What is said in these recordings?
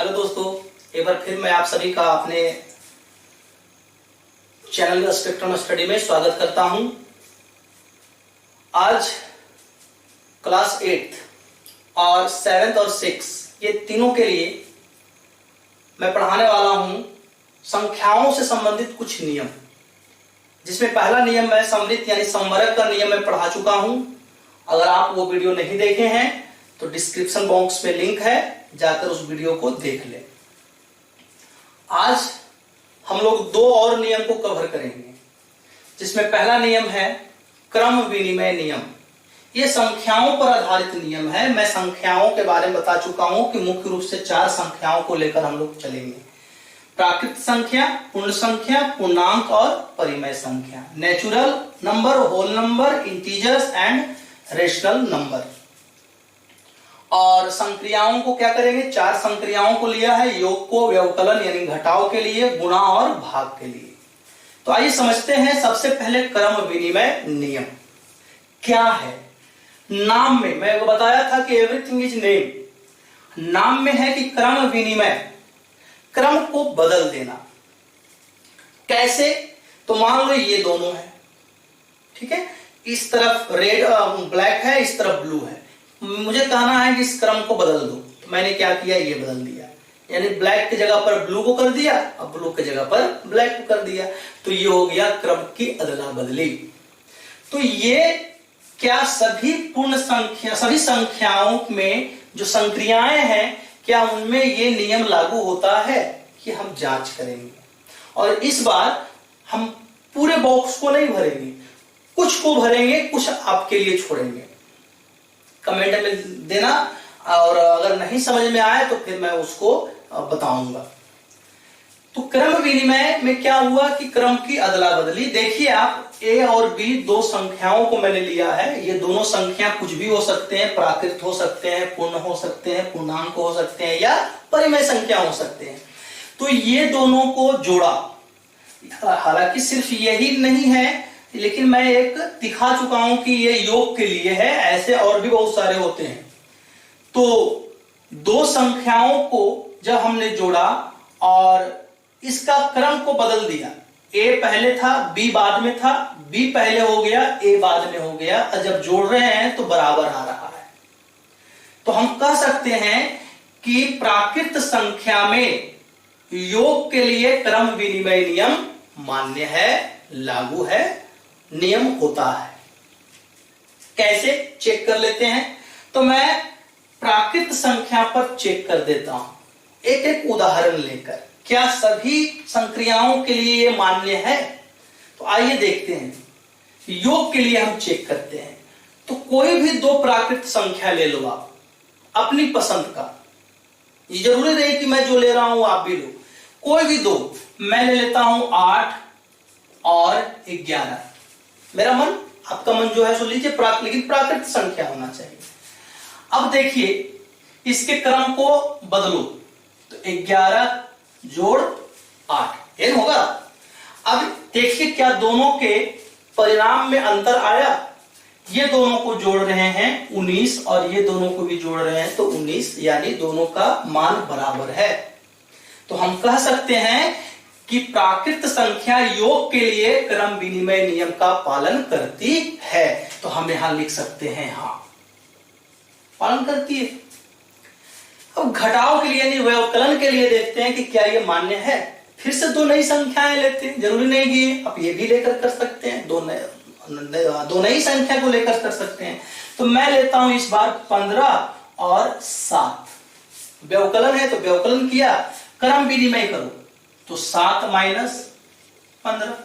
Hello दोस्तों, एक बार फिर मैं आप सभी का अपने चैनल स्पेक्ट्रम स्टडी में स्वागत करता हूं। आज क्लास 8 और 7th और 6 ये तीनों के लिए मैं पढ़ाने वाला हूं संख्याओं से संबंधित कुछ नियम, जिसमें पहला नियम मैं समृद्ध यानी संवरक का नियम मैं पढ़ा चुका हूं। अगर आप वो वीडियो नहीं देखे हैं तो डिस्क्रिप्शन बॉक्स में लिंक है, जाकर उस वीडियो को देख लें। आज हम लोग दो और नियम को कवर करेंगे, जिसमें पहला नियम है क्रम विनिमय नियम। ये संख्याओं पर आधारित नियम है। मैं संख्याओं के बारे में बता चुका हूं कि मुख्य रूप से 4 संख्याओं को लेकर हम लोग चलेंगे: प्राकृत संख्या, पूर्ण संख्या, पूर्णांक और परिमेय संख्या, natural number, whole number, integers and rational number. और संक्रियाओं को क्या करेंगे? 4 संक्रियाओं को लिया है, योग को, व्यवकलन यानी घटाव के लिए, गुणा और भाग के लिए। तो आइए समझते हैं सबसे पहले क्रम विनिमय नियम क्या है। नाम में मैं बताया था कि एवरीथिंग इज नेम। नाम में है कि क्रम विनिमय, क्रम को बदल देना। कैसे? तो मान लो ये दोनों है, ठीक है, इस तरफ रेड ब्लैक है, इस तरफ ब्लू है। मुझे कहना है कि इस क्रम को बदल दो, तो मैंने क्या किया, ये बदल दिया, यानी ब्लैक की जगह पर ब्लू को कर दिया, अब ब्लू की जगह पर ब्लैक को कर दिया, तो ये हो गया क्रम की अदला बदली। तो ये क्या सभी पूर्ण संख्या, सभी संख्याओं में जो संक्रियाएं हैं, क्या उनमें ये नियम लागू होता है कि हम जांच करेंगे। और इस बार हम पूरे बॉक्स को नहीं भरेंगे, कुछ को भरेंगे, कुछ आपके लिए छोड़ेंगे। कमेंट में देना, और अगर नहीं समझ में आए तो फिर मैं उसको बताऊंगा। तो क्रम विनिमय में क्या हुआ कि क्रम की अदला बदली। देखिए आप, ए और बी दो संख्याओं को मैंने लिया है। ये दोनों संख्या कुछ भी हो सकते हैं, प्राकृत हो सकते हैं, पूर्ण हो सकते हैं, पूर्णांक हो सकते हैं, या परिमेय संख्या हो सकते हैं। तो ये दोनों को जोड़ा। हालांकि सिर्फ यही नहीं है, लेकिन मैं एक दिखा चुका हूं कि ये योग के लिए है, ऐसे और भी बहुत सारे होते हैं। तो दो संख्याओं को जब हमने जोड़ा और इसका क्रम को बदल दिया, ए पहले था, बी बाद में था, बी पहले हो गया, ए बाद में हो गया, और जब जोड़ रहे हैं तो बराबर आ रहा है। तो हम कह सकते हैं कि प्राकृत संख्या में योग के लिए क्रम विनिमय नियम मान्य है, लागू है, नियम होता है। कैसे चेक कर लेते हैं? तो मैं प्राकृत संख्या पर चेक कर देता हूं, एक एक उदाहरण लेकर। क्या सभी संक्रियाओं के लिए ये मान्य है? तो आइए देखते हैं। योग के लिए हम चेक करते हैं। तो कोई भी दो प्राकृत संख्या ले लो आप, अपनी पसंद का। ये जरूरी नहीं कि मैं जो ले रहा हूं आप भी लो, कोई भी दो। मैं ले लेता हूं 8 और 11। मेरा मन, आपका मन जो है सो लीजिए, लेकिन प्राकृत संख्या होना चाहिए। अब देखिए, इसके क्रम को बदलो, तो 11 जोड़ 8 ये होगा। अब देखिए क्या दोनों के परिणाम में अंतर आया। ये दोनों को जोड़ रहे हैं 19 और ये दोनों को भी जोड़ रहे हैं तो 19, यानी दोनों का मान बराबर है। तो हम कह सकते हैं कि प्राकृत संख्या योग के लिए क्रम विनिमय नियम का पालन करती है। तो हम यहां लिख सकते हैं हाँ, पालन करती है। अब घटाव के लिए यानी व्यवकलन के लिए देखते हैं कि क्या ये मान्य है। फिर से दो नई संख्याएं लेते हैं, जरूरी नहीं कि आप ये भी लेकर कर सकते हैं, दो नई संख्या को लेकर कर सकते हैं। तो मैं लेता हूं इस बार 15 और 7। व्यवकलन है तो व्यवकलन किया, क्रम विनिमय करो तो 7 माइनस 15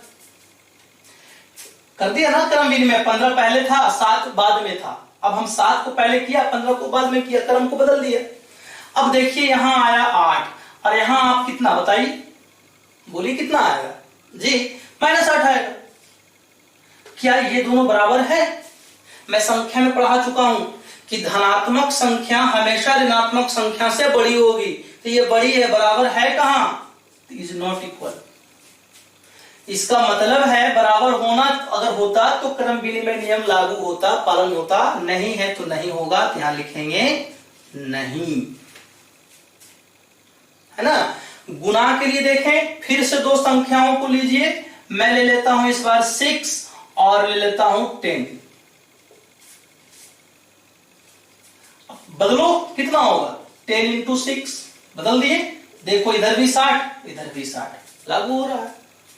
कर दिया ना क्रम विनिमय। 15 पहले था, 7 बाद में था। अब हम 7 को पहले किया, 15 को बाद में किया, क्रम को बदल दिया। अब देखिए यहां आया 8 और यहां आप कितना बताइए, बोलिए कितना आएगा जी? -8 आएगा। क्या ये दोनों बराबर है? मैं संख्या में पढ़ा चुका हूं कि धनात्मक संख्या हमेशा ऋणात्मक संख्या से बड़ी होगी। तो ये बड़ी है, बराबर है कहां? Is not equal. इसका मतलब है बराबर होना अगर होता तो क्रम विनिमय नियम लागू होता, पालन होता। नहीं है तो नहीं होगा, यहां लिखेंगे नहीं। है ना। गुना के लिए देखें, फिर से दो संख्याओं को लीजिए, मैं ले लेता हूं इस बार 6 और ले लेता हूं 10। बदलो, कितना होगा 10 इंटू 6, बदल दिए, देखो इधर भी 60 इधर भी 60 लागू हो रहा है।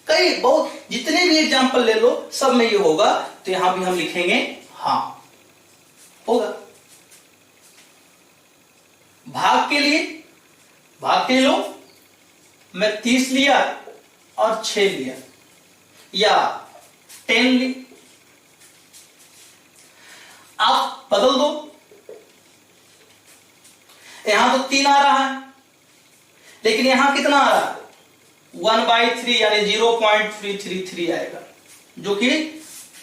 कई बहुत जितने भी एग्जाम्पल ले लो सब में ये होगा, तो यहां भी हम लिखेंगे हाँ होगा। भाग के लिए लो, मैं 30 लिया और 6 लिया, या 10 ली, आप बदल दो, यहां तो 3 आ रहा है, लेकिन यहां कितना आ रहा है 1/3 यानी 0.333 आएगा, जो कि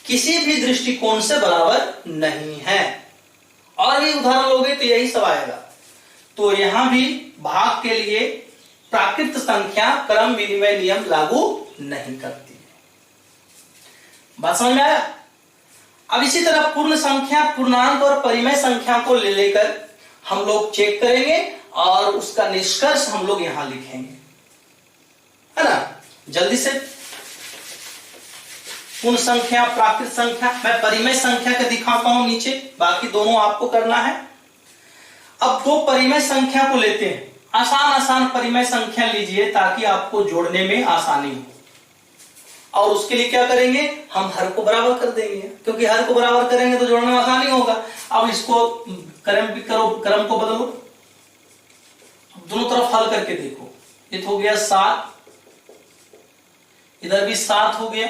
किसी भी दृष्टिकोण से बराबर नहीं है। और भी उदाहरण लोगे तो यही सब आएगा। तो यहां भी भाग के लिए प्राकृत संख्या क्रम विनिमय नियम लागू नहीं करती है। बात समझ में आया। अब इसी तरह पूर्ण संख्या, पूर्णांक और परिमेय संख्या को ले लेकर हम लोग चेक करेंगे और उसका निष्कर्ष हम लोग यहां लिखेंगे, है ना। जल्दी से पूर्ण संख्या, प्राकृत संख्या, मैं परिमेय संख्या का दिखाता हूं नीचे, बाकी दोनों आपको करना है। अब दो परिमेय संख्या को लेते हैं, आसान परिमेय संख्या लीजिए ताकि आपको जोड़ने में आसानी हो। और उसके लिए क्या करेंगे, हम हर को बराबर कर देंगे, क्योंकि हर को बराबर करेंगे तो जोड़ने में आसानी होगा। अब इसको क्रम को बदलो, दोनों तरफ हल करके देखो, ये तो हो गया 7, इधर भी 7 हो गया,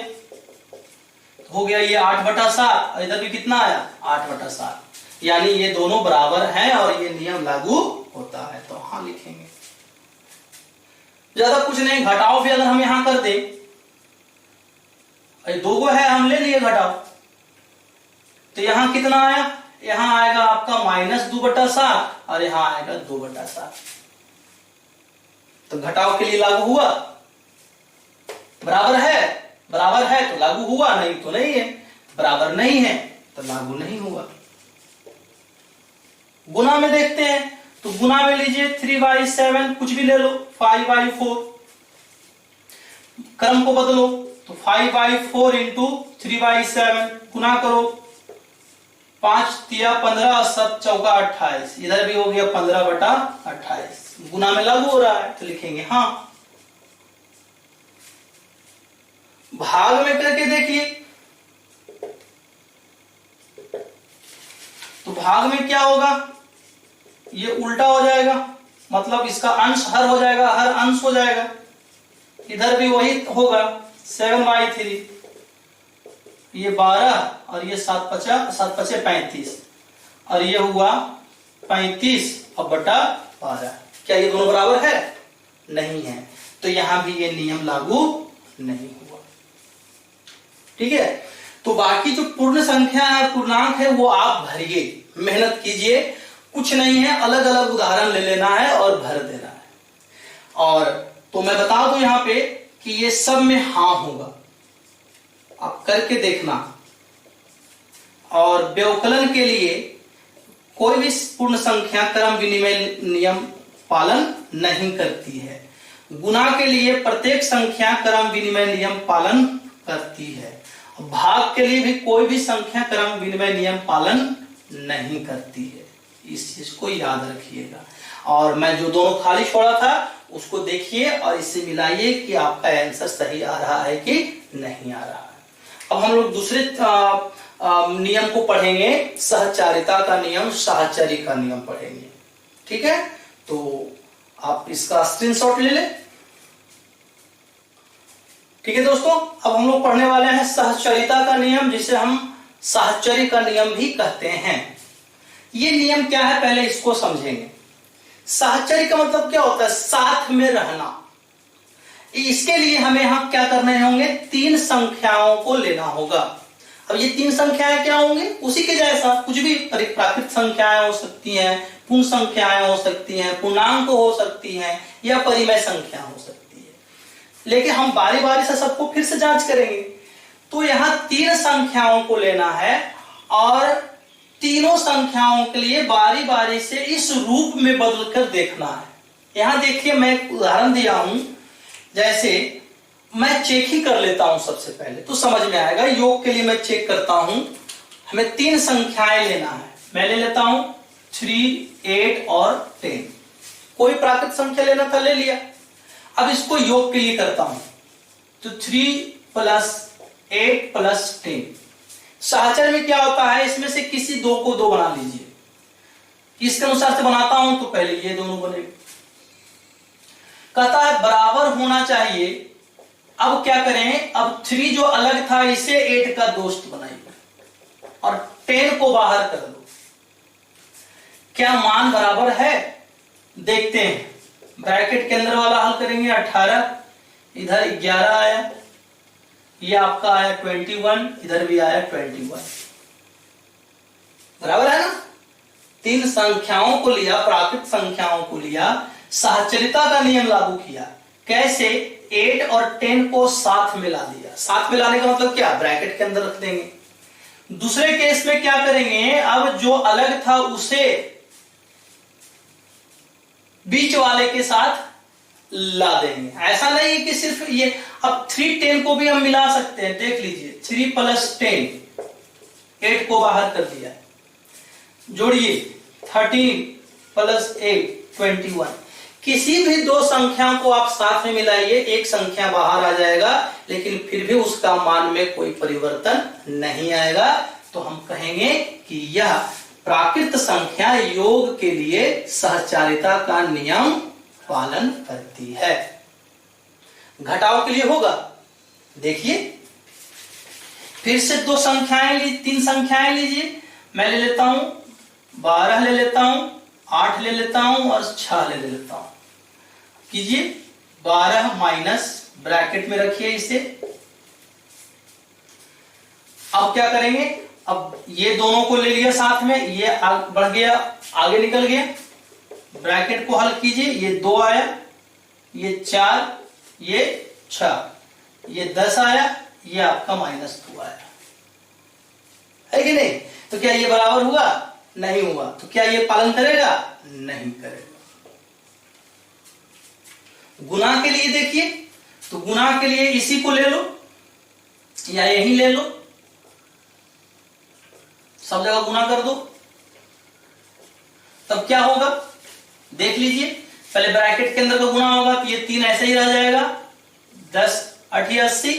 ये 8/7, और इधर भी कितना आया 8/7, यानी ये दोनों बराबर हैं और ये नियम लागू होता है, तो हाँ लिखेंगे। ज्यादा कुछ नहीं, घटाओ भी अगर हम यहां कर दें, 2 को है हम ले लिए घटाओ, तो यहां कितना आया, यहां आएगा आपका -2/7 और यहां आएगा 2/7। तो घटाव के लिए लागू हुआ, बराबर है तो लागू हुआ, नहीं तो नहीं है, बराबर नहीं है तो लागू नहीं हुआ। गुना में देखते हैं, तो गुना में लीजिए 3/7, कुछ भी ले लो, 5/4, क्रम को बदलो, तो 5/4 इंटू 3/7 गुना करो, 5 तिया 15 7 चौका 28, इधर भी हो गया 15/28, गुना में लागू हो रहा है तो लिखेंगे हाँ। भाग में करके देखिए, तो भाग में क्या होगा, ये उल्टा हो जाएगा, मतलब इसका अंश हर हो जाएगा, हर अंश हो जाएगा, इधर भी वही होगा 7/3, ये 12 और ये 7×5 = 35, और ये हुआ 35 और बटा 12। क्या ये दोनों बराबर है, नहीं है, तो यहां भी ये नियम लागू नहीं हुआ। ठीक है, तो बाकी जो पूर्ण संख्या है, पूर्णांक है, वो आप भरिए, मेहनत कीजिए, कुछ नहीं है, अलग अलग उदाहरण ले लेना है और भर देना है। और तो मैं बता दूं यहां पे कि ये सब में हाँ होगा, आप करके देखना। और व्यवकलन के लिए कोई भी पूर्ण संख्या क्रम विनिमय नियम पालन नहीं करती है। गुना के लिए प्रत्येक संख्या क्रम विनिमय नियम पालन करती है। भाग के लिए भी कोई भी संख्या क्रम विनिमय नियम पालन नहीं करती है, इस चीज को याद रखिएगा। और मैं जो दोनों खाली छोड़ा था उसको देखिए और इससे मिलाइए कि आपका आंसर सही आ रहा है कि नहीं आ रहा है। अब हम लोग दूसरे नियम को पढ़ेंगे, सहचारिता का नियम, साहचर्य का नियम पढ़ेंगे। ठीक है, तो आप इसका स्क्रीनशॉट ले लें। ठीक है दोस्तों, अब हम लोग पढ़ने वाले हैं सहचर्यता का नियम, जिसे हम साहचर्य का नियम भी कहते हैं। ये नियम क्या है, पहले इसको समझेंगे। साहचर्य का मतलब क्या होता है, साथ में रहना। इसके लिए हमें यहां क्या करने होंगे, 3 संख्याओं को लेना होगा। अब ये 3 संख्याएं क्या होंगी, उसी के जैसा, कुछ भी प्राकृत संख्याएं हो सकती हैं, पूर्ण संख्याएं हो सकती हैं, पूर्णांक हो सकती हैं, या परिमेय संख्या हो सकती है। लेकिन हम बारी बारी से सबको फिर से जांच करेंगे। तो यहां 3 संख्याओं को लेना है और तीनों संख्याओं के लिए बारी बारी से इस रूप में बदलकर देखना है। यहां देखिए मैं एक उदाहरण दिया हूं, जैसे मैं चेक ही कर लेता हूं सबसे पहले तो समझ में आएगा। योग के लिए मैं चेक करता हूं, हमें 3 संख्याएं लेना है। मैं ले लेता हूं 3, 8 और 10। कोई प्राकृत संख्या लेना था, ले लिया। अब इसको योग के लिए करता हूं तो 3 + 8 + 10। सहचर में क्या होता है, इसमें से किसी दो को 2 बना लीजिए। इसके अनुसार से बनाता हूं तो पहले ये दोनों बनेगा। कहता है बराबर होना चाहिए। अब क्या करें, अब 3 जो अलग था इसे 8 का दोस्त बनाइए और 10 को बाहर कर दो। क्या मान बराबर है, देखते हैं। ब्रैकेट के अंदर वाला हल करेंगे 18, इधर 11 आया, ये आपका आया 21, इधर भी आया 21। बराबर है ना। 3 संख्याओं को लिया, प्राकृत संख्याओं को लिया, सहचरिता का नियम लागू किया। कैसे, 8 और 10 को साथ मिला दिया। साथ मिलाने का मतलब क्या, ब्रैकेट के अंदर रख देंगे। दूसरे केस में क्या करेंगे, अब जो अलग था उसे बीच वाले के साथ ला देंगे। ऐसा नहीं कि सिर्फ ये, अब 3, 10 को भी हम मिला सकते हैं। देख लीजिए 3 + 10, 8 को बाहर कर दिया। जोड़िए 13 + 8, 21। किसी भी 2 संख्या को आप साथ में मिलाइए, एक संख्या बाहर आ जाएगा, लेकिन फिर भी उसका मान में कोई परिवर्तन नहीं आएगा। तो हम कहेंगे कि यह प्राकृत संख्या योग के लिए सहचारिता का नियम पालन करती है। घटाव के लिए होगा, देखिए फिर से 2 संख्याएं 3 संख्याएं लीजिए। मैं ले लेता हूं 12 ले लेता हूं, 8 ले लेता हूं और 6 ले लेता हूं। कीजिए 12 माइनस, ब्रैकेट में रखिए इसे। अब क्या करेंगे, अब ये दोनों को ले लिया साथ में, ये बढ़ गया, आगे निकल गया। ब्रैकेट को हल कीजिए, ये 2 आया, ये 4, ये 6, ये 10 आया, ये आपका -2 आया, है कि नहीं। तो क्या ये बराबर हुआ, नहीं हुआ। तो क्या ये पालन करेगा, नहीं करेगा। गुना के लिए देखिए, तो गुना के लिए इसी को ले लो या यही ले लो, सब जगह गुना कर दो। तब क्या होगा, देख लीजिए। पहले ब्रैकेट के अंदर का गुना होगा तो ये 3 ऐसे ही रह जाएगा, 10 8 80,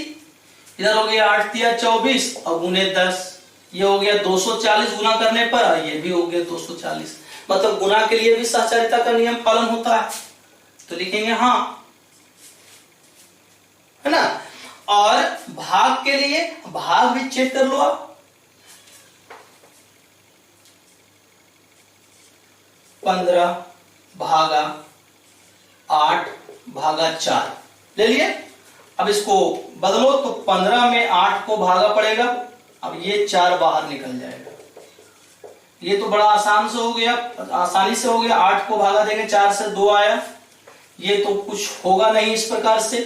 इधर हो गया 8 3 24 और गुने 10, ये हो गया 240 गुना करने पर, और ये भी हो गया 240। मतलब गुना के लिए भी सहचारिता का नियम पालन होता है। तो लिखेंगे हाँ, है ना। और भाग के लिए, भाग भी चेक कर लो आप। 15 भागा 8 भागा 4 ले लिए। अब इसको बदलो तो 15 में 8 को भागा पड़ेगा, अब ये 4 बाहर निकल जाएगा। ये तो बड़ा आसान से हो गया, आसानी से हो गया। 8 को भागा देंगे 4 से, 2 आया। ये तो कुछ होगा नहीं इस प्रकार से।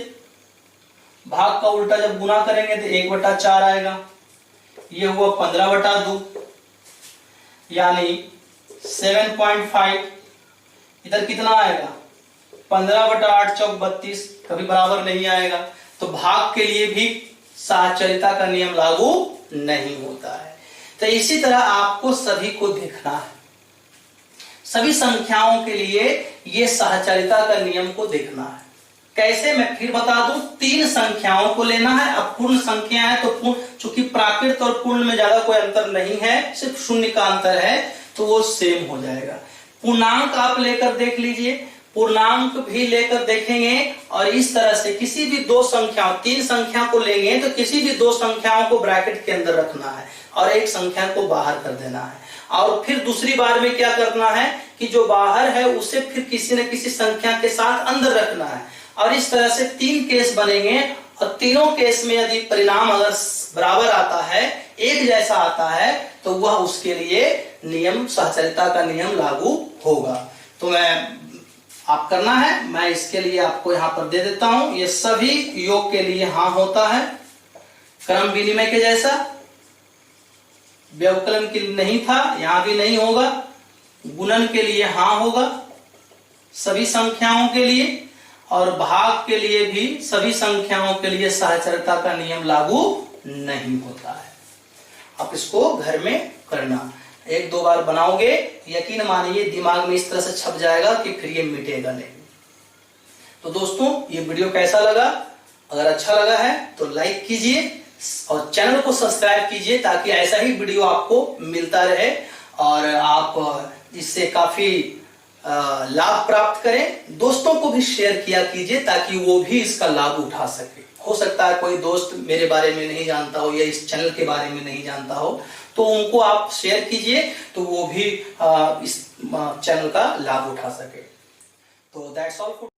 भाग का उल्टा जब गुना करेंगे तो 1/4 आएगा। ये हुआ 15/2 यानी 7.5। इधर कितना आएगा, 15/8 चौक 32, कभी बराबर नहीं आएगा। तो भाग के लिए भी सहचरिता का नियम लागू नहीं होता है। तो इसी तरह आपको सभी को देखना है, सभी संख्याओं के लिए ये सहचरिता का नियम को देखना है। कैसे, मैं फिर बता दूं, 3 संख्याओं को लेना है। अब पूर्ण संख्या है तो पूर्ण, चूंकि प्राकृत और पूर्ण में ज्यादा कोई अंतर नहीं है, सिर्फ शून्य का अंतर है, तो वो सेम हो जाएगा। पूर्णांक आप लेकर देख लीजिए, पूर्णांक भी लेकर देखेंगे। और इस तरह से किसी भी 2 संख्याओं, 3 संख्या को लेंगे तो किसी भी 2 संख्याओं को ब्रैकेट के अंदर रखना है और एक संख्या को बाहर कर देना है। और फिर दूसरी बार में क्या करना है कि जो बाहर है उसे फिर किसी न किसी संख्या के साथ अंदर रखना है। और इस तरह से 3 केस बनेंगे। और तीनों केस में यदि परिणाम अगर बराबर आता है, एक जैसा आता है, तो वह उसके लिए नियम, सहचरिता का नियम लागू होगा। तो मैं, आप करना है, मैं इसके लिए आपको यहां पर दे देता हूं। ये सभी योग के लिए हाँ होता है, क्रम विनिमय के जैसा। व्यवकलन के लिए नहीं था, यहां भी नहीं होगा। गुणन के लिए हाँ होगा, सभी संख्याओं के लिए और भाग के लिए भी सभी संख्याओं के लिए साहचर्यता का नियम लागू नहीं होता है। आप इसको घर में करना, एक दो बार बनाओगे, यकीन मानिए दिमाग में इस तरह से छप जाएगा कि फिर ये मिटेगा नहीं। तो दोस्तों, ये वीडियो कैसा लगा? अगर अच्छा लगा है तो लाइक कीजिए और चैनल को सब्सक्राइब कीजिए ताकि ऐसा ही वीडियो आपको मिलता रहे और आप इससे काफी लाभ प्राप्त करें। दोस्तों को भी शेयर किया कीजिए ताकि वो भी इसका लाभ उठा सके। हो सकता है कोई दोस्त मेरे बारे में नहीं जानता हो या इस चैनल के बारे में नहीं जानता हो, तो उनको आप शेयर कीजिए तो वो भी इस चैनल का लाभ उठा सके। तो दैट्स ऑल फॉर